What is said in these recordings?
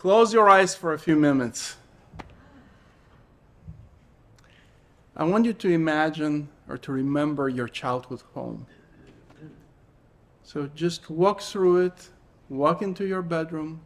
Close your eyes for a few minutes. I want you to imagine or to remember your childhood home. So just walk through it, walk into your bedroom,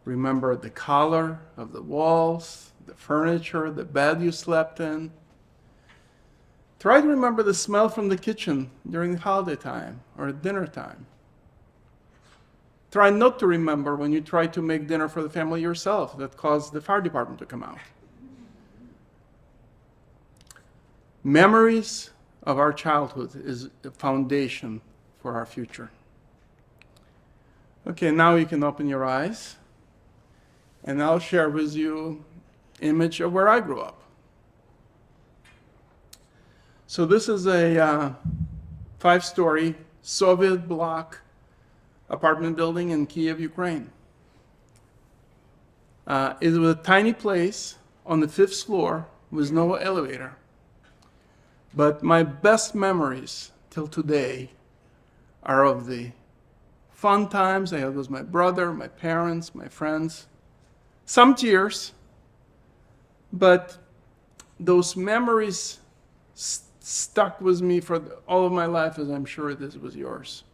remember the color of the walls, the furniture, the bed you slept in. Try to remember the smell from the kitchen during holiday time or dinner time. Try not to remember when you try to make dinner for the family yourself that caused the fire department to come out. Memories of our childhood is the foundation for our future. Okay, now you can open your eyes, and I'll share with you an image of where I grew up. So this is a 5-story Soviet bloc apartment building in Kiev, Ukraine. It was a tiny place on the 5th floor with no elevator. But my best memories till today are of the fun times I had with my brother, my parents, my friends. Some tears, but those memories stuck with me for all of my life, as I'm sure this was yours.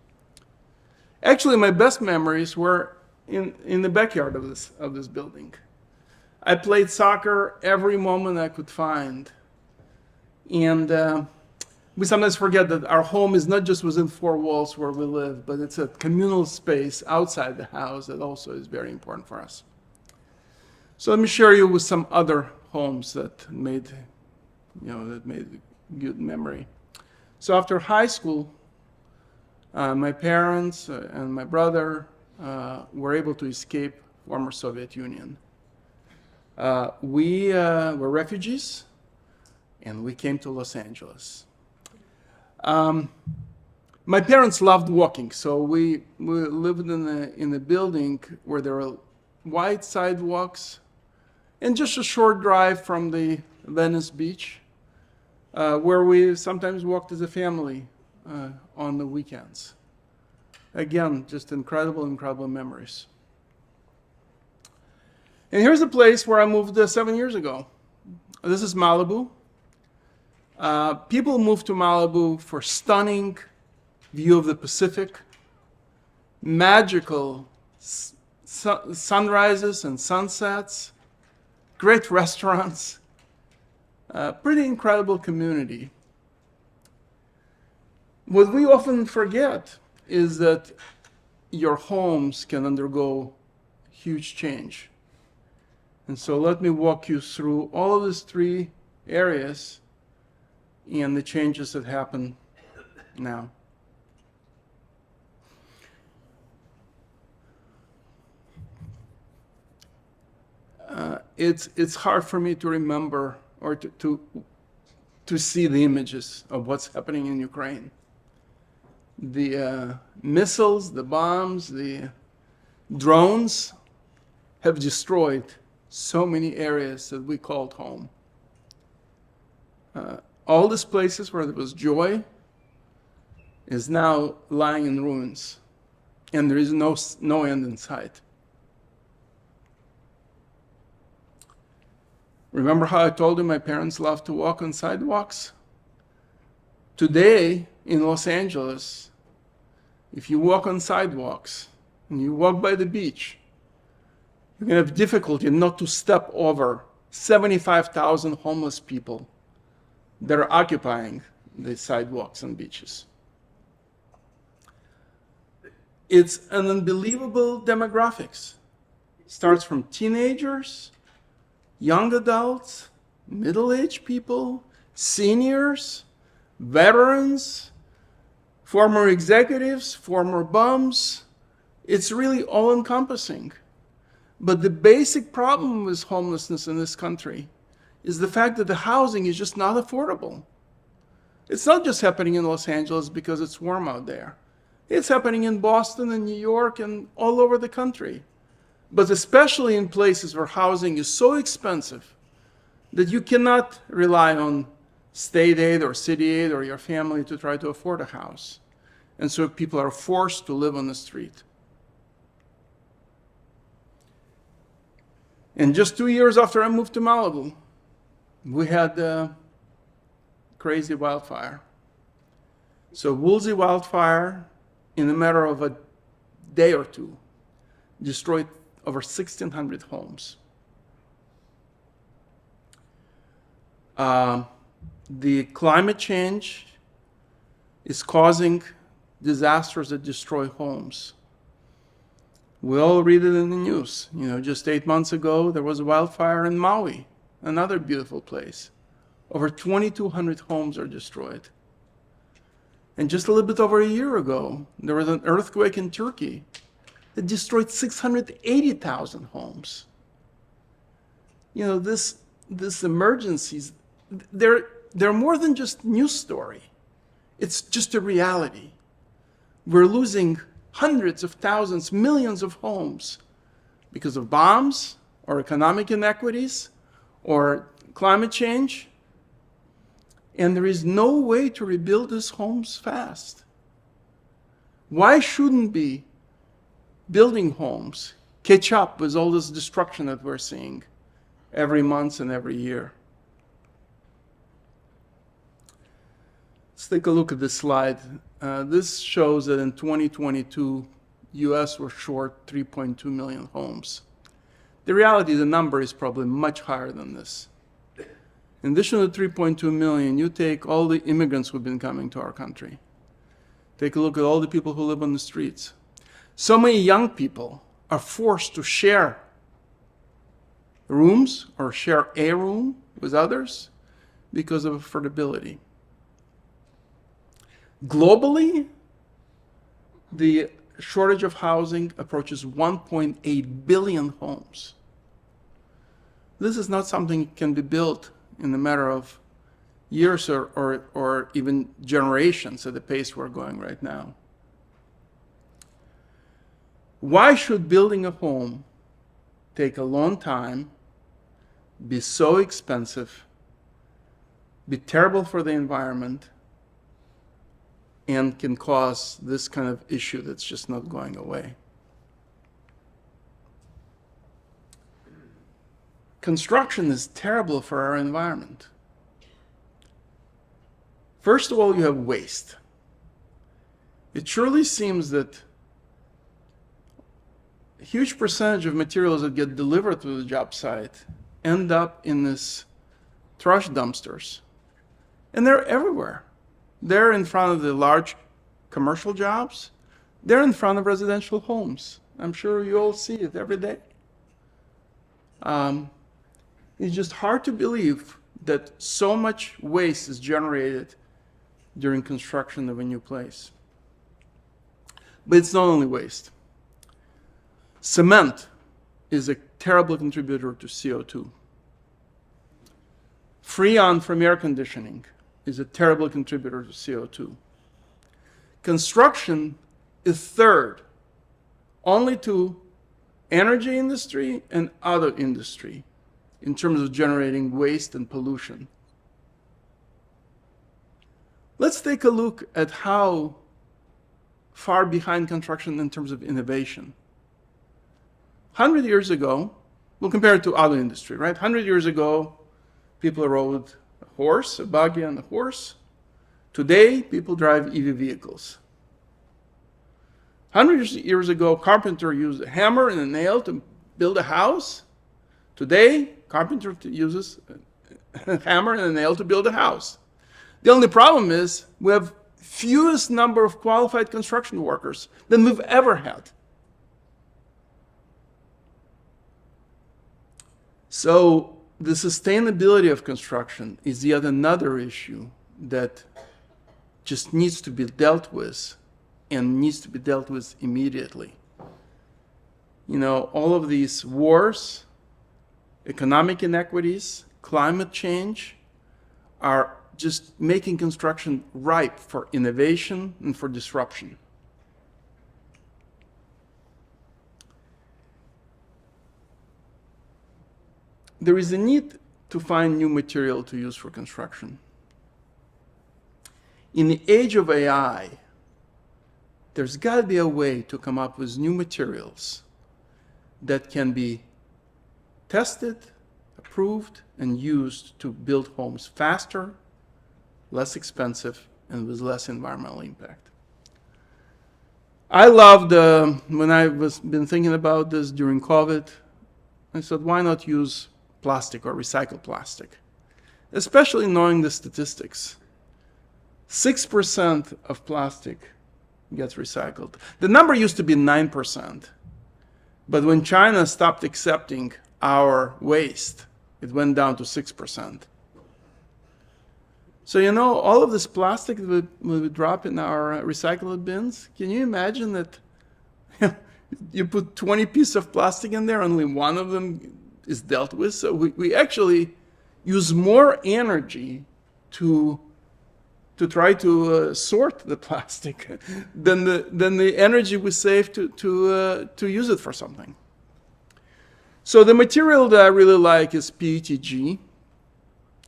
Actually, my best memories were in the backyard of this building. I played soccer every moment I could find. And we sometimes forget that our home is not just within 4 walls where we live, but it's a communal space outside the house that also is very important for us. So let me share you with some other homes that made good memory. So after high school, my parents and my brother were able to escape former Soviet Union. We were refugees, and we came to Los Angeles. My parents loved walking, so we lived in a building where there were wide sidewalks and just a short drive from the Venice Beach, where we sometimes walked as a family on the weekends. Again, just incredible memories. And here's a place where I moved 7 years ago. This is Malibu. People move to Malibu for stunning view of the Pacific, magical sunrises and sunsets, great restaurants, pretty incredible community. What we often forget is that your homes can undergo huge change. And so let me walk you through all of these 3 areas and the changes that happen now. It's hard for me to remember or to see the images of what's happening in Ukraine. The missiles, the bombs, the drones have destroyed so many areas that we called home. All these places where there was joy is now lying in ruins, and there is no end in sight. Remember how I told you my parents loved to walk on sidewalks? Today in Los Angeles, if you walk on sidewalks and you walk by the beach, you're going to have difficulty not to step over 75,000 homeless people that are occupying the sidewalks and beaches. It's an unbelievable demographics. It starts from teenagers, young adults, middle-aged people, seniors, veterans, former executives, former bums. It's really all-encompassing. But the basic problem with homelessness in this country is the fact that the housing is just not affordable. It's not just happening in Los Angeles because it's warm out there. It's happening in Boston and New York and all over the country. But especially in places where housing is so expensive that you cannot rely on state aid or city aid or your family to try to afford a house. And so people are forced to live on the street. And just 2 years after I moved to Malibu, we had a crazy wildfire. So Woolsey wildfire, in a matter of a day or two, destroyed over 1,600 homes. The climate change is causing disasters that destroy homes. We all read it in the news. Just 8 months ago, there was a wildfire in Maui, another beautiful place. Over 2,200 homes are destroyed. And just a little bit over a year ago, there was an earthquake in Turkey that destroyed 680,000 homes. This emergencies, they're more than just news story. It's just a reality. We're losing hundreds of thousands, millions of homes because of bombs or economic inequities or climate change. And there is no way to rebuild these homes fast. Why shouldn't be building homes catch up with all this destruction that we're seeing every month and every year? Let's take a look at this slide. This shows that in 2022, US were short 3.2 million homes. The reality, the number is probably much higher than this. In addition to 3.2 million, you take all the immigrants who've been coming to our country. Take a look at all the people who live on the streets. So many young people are forced to share rooms or share a room with others because of affordability. Globally, the shortage of housing approaches 1.8 billion homes. This is not something that can be built in a matter of years or even generations at the pace we're going right now. Why should building a home take a long time, be so expensive, be terrible for the environment, and can cause this kind of issue that's just not going away? Construction is terrible for our environment. First of all, you have waste. It surely seems that a huge percentage of materials that get delivered to the job site end up in these trash dumpsters. And they're everywhere. They're in front of the large commercial jobs. They're in front of residential homes. I'm sure you all see it every day. It's just hard to believe that so much waste is generated during construction of a new place. But it's not only waste. Cement is a terrible contributor to CO2. Freon from air conditioning is a terrible contributor to CO2. Construction is third only to energy industry and other industry in terms of generating waste and pollution. Let's take a look at how far behind construction in terms of innovation. 100 years ago, we'll compare it to other industry, right? 100 years ago, people rode a horse, a buggy and a horse. Today, people drive EV vehicles. 100 years ago, carpenter used a hammer and a nail to build a house. Today, carpenter uses a hammer and a nail to build a house. The only problem is we have fewest number of qualified construction workers than we've ever had. So the sustainability of construction is yet another issue that just needs to be dealt with and needs to be dealt with immediately. All of these wars, economic inequities, climate change are just making construction ripe for innovation and for disruption. There is a need to find new material to use for construction. In the age of AI, there's got to be a way to come up with new materials that can be tested, approved, and used to build homes faster, less expensive, and with less environmental impact. I loved, when I was been thinking about this during COVID, I said, why not use plastic or recycled plastic? Especially knowing the statistics. 6% of plastic gets recycled. The number used to be 9%. But when China stopped accepting our waste, it went down to 6%. So, you know, all of this plastic that we drop in our recyclable bins, can you imagine that you put 20 pieces of plastic in there, only one of them is dealt with? So we actually use more energy to try to sort the plastic than the energy we save to use it for something. So the material that I really like is PETG.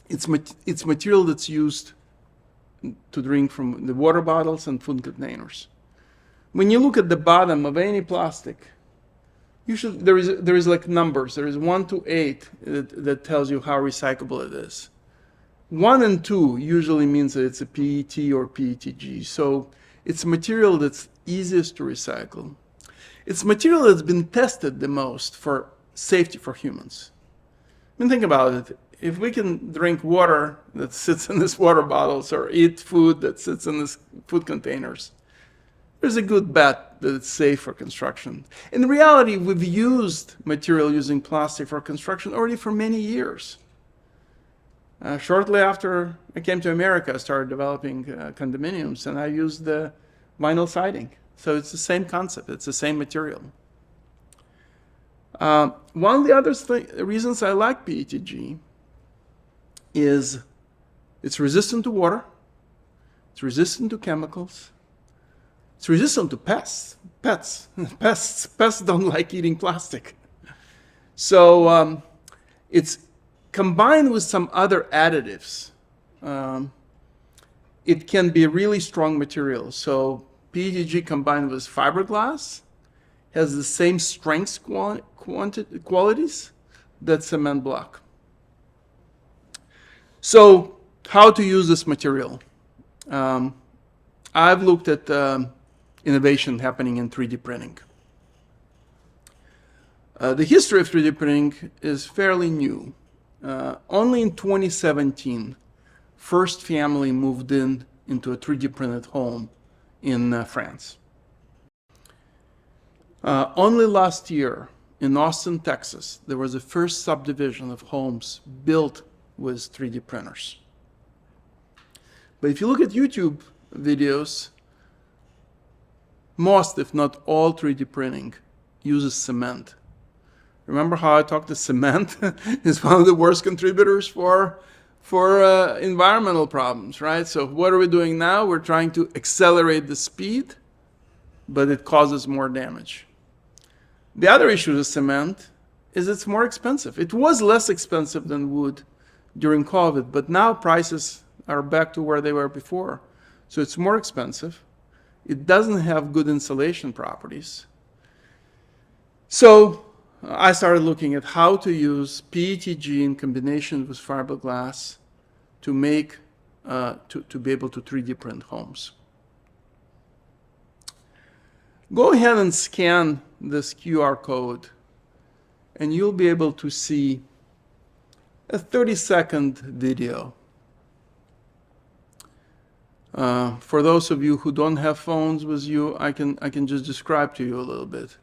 It's material that's used to drink from the water bottles and food containers. When you look at the bottom of any plastic, usually there is like numbers. There is 1 to 8 that tells you how recyclable it is. 1 and 2 usually means that it's a PET or PETG. So it's material that's easiest to recycle. It's material that's been tested the most for safety for humans. I mean, think about it. If we can drink water that sits in these water bottles or eat food that sits in these food containers, there's a good bet that it's safe for construction. In reality, we've used material using plastic for construction already for many years. Shortly after I came to America, I started developing condominiums, and I used the vinyl siding. So it's the same concept. It's the same material. One of the other reasons I like PETG is it's resistant to water, it's resistant to chemicals, it's resistant to pests. Pests don't like eating plastic. So it's combined with some other additives. It can be a really strong material. So PETG combined with fiberglass has the same strength qualities that cement block. So how to use this material? I've looked at innovation happening in 3D printing. The history of 3D printing is fairly new. Only in 2017, first family moved into a 3D printed home in France. Only last year in Austin, Texas, there was the first subdivision of homes built with 3D printers. But if you look at YouTube videos, most, if not all, 3D printing uses cement. Remember how I talked that cement is one of the worst contributors for environmental problems, right? So what are we doing now? We're trying to accelerate the speed, but it causes more damage. The other issue with cement is it's more expensive. It was less expensive than wood during COVID, but now prices are back to where they were before. So it's more expensive. It doesn't have good insulation properties. So I started looking at how to use PETG in combination with fiberglass to make, to be able to 3D print homes. Go ahead and scan this QR code, and you'll be able to see a 30-second video. For those of you who don't have phones with you, I can just describe to you a little bit.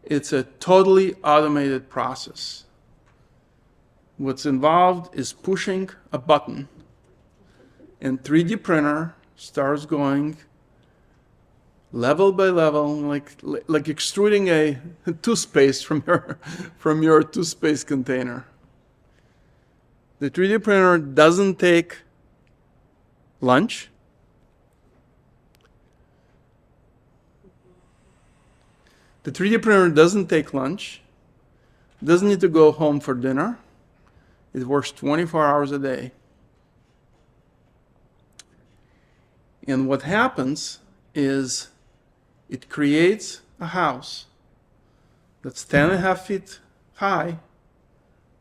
It's a totally automated process. What's involved is pushing a button, and 3D printer starts going level by level, like extruding a toothpaste from your toothpaste container. The 3D printer doesn't take lunch. The 3D printer doesn't take lunch, doesn't need to go home for dinner. It works 24 hours a day. And what happens is it creates a house that's 10.5 feet high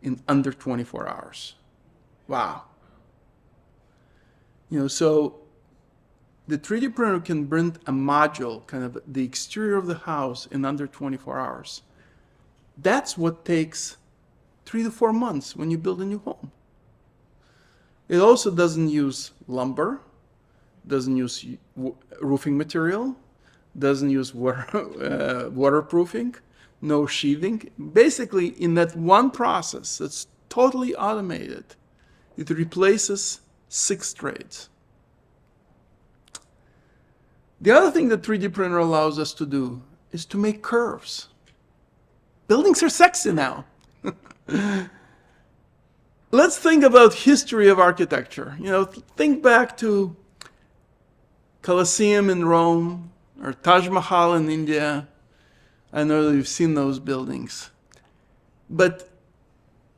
in under 24 hours. Wow. So the 3D printer can print a module, kind of the exterior of the house, in under 24 hours. That's what takes 3 to 4 months when you build a new home. It also doesn't use lumber, doesn't use roofing material, doesn't use waterproofing, no sheathing. Basically, in that one process that's totally automated, it replaces 6 trades. The other thing that 3D printer allows us to do is to make curves. Buildings are sexy now. Let's think about history of architecture. Think back to Colosseum in Rome or Taj Mahal in India. I know that you've seen those buildings. But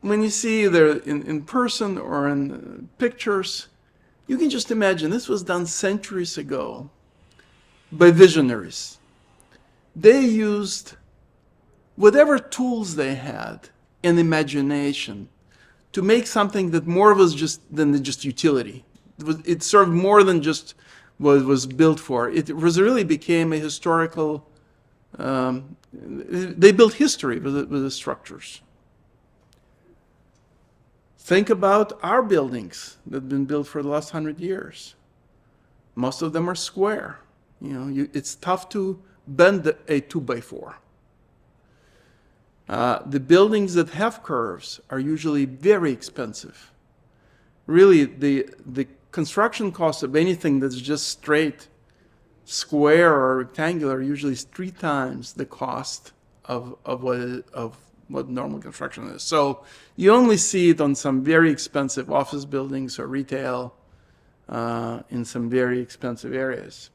when you see either in person or in pictures, you can just imagine this was done centuries ago by visionaries. They used whatever tools they had and imagination to make something that more was than just utility. It served more than just what it was built for. It really became a historical. They built history with the structures. Think about our buildings that have been built for the last 100 years. Most of them are square. It's tough to bend a 2x4. The buildings that have curves are usually very expensive. Really, the construction cost of anything that's just straight, square or rectangular usually is 3 times the cost of what normal construction is. So you only see it on some very expensive office buildings or retail in some very expensive areas.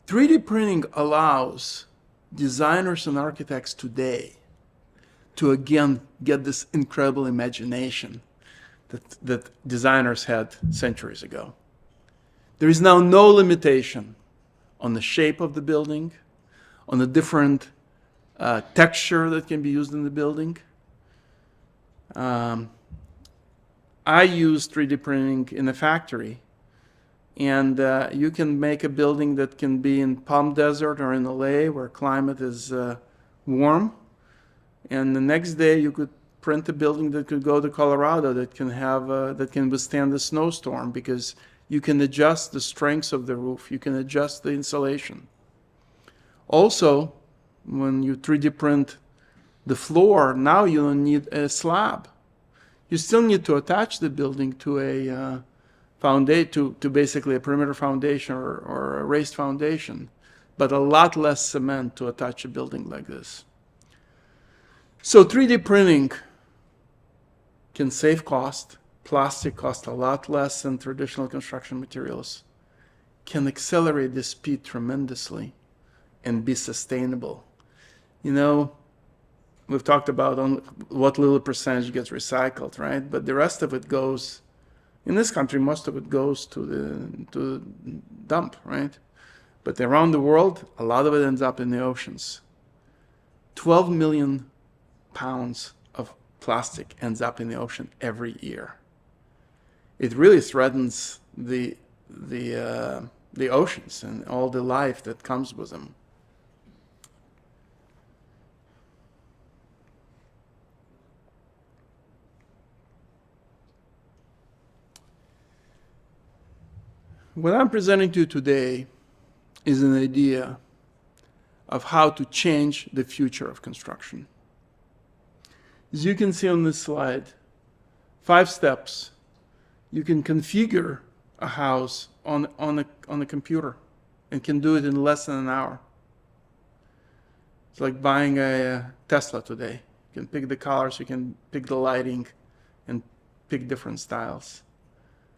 3D printing allows designers and architects today to again get this incredible imagination that designers had centuries ago. There is now no limitation on the shape of the building, on the different texture that can be used in the building. I use 3D printing in a factory, and you can make a building that can be in Palm Desert or in LA where climate is warm, and the next day you could print a building that could go to Colorado that can withstand the snowstorm, because you can adjust the strengths of the roof, you can adjust the insulation. Also, when you 3D print the floor, now you don't need a slab. You still need to attach the building to a foundation, to basically a perimeter foundation or a raised foundation, but a lot less cement to attach a building like this. So 3D printing can save cost. Plastic costs a lot less than traditional construction materials, can accelerate the speed tremendously, and be sustainable. We've talked about what little percentage gets recycled, right? But the rest of it goes, in this country, most of it goes to the dump, right? But around the world, a lot of it ends up in the oceans. 12 million pounds of plastic ends up in the ocean every year. It really threatens the oceans and all the life that comes with them. What I'm presenting to you today is an idea of how to change the future of construction. As you can see on this slide, 5 steps. You can configure a house on a computer and can do it in less than an hour. It's like buying a Tesla today. You can pick the colors, you can pick the lighting, and pick different styles.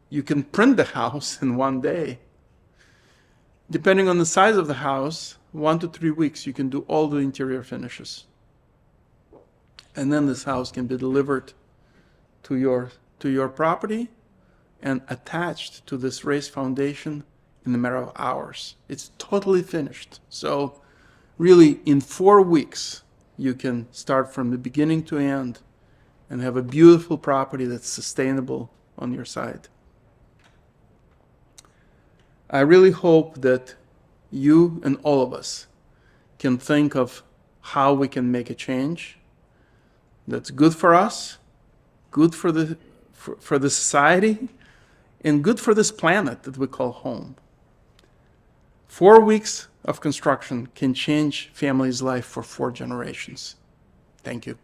You can print the house in one day. Depending on the size of the house, 1 to 3 weeks, you can do all the interior finishes. And then this house can be delivered to your property and attached to this raised foundation in a matter of hours. It's totally finished. So really, in 4 weeks, you can start from the beginning to end and have a beautiful property that's sustainable on your side. I really hope that you and all of us can think of how we can make a change that's good for us, good for the society, and good for this planet that we call home. 4 weeks of construction can change family's life for 4 generations. Thank you.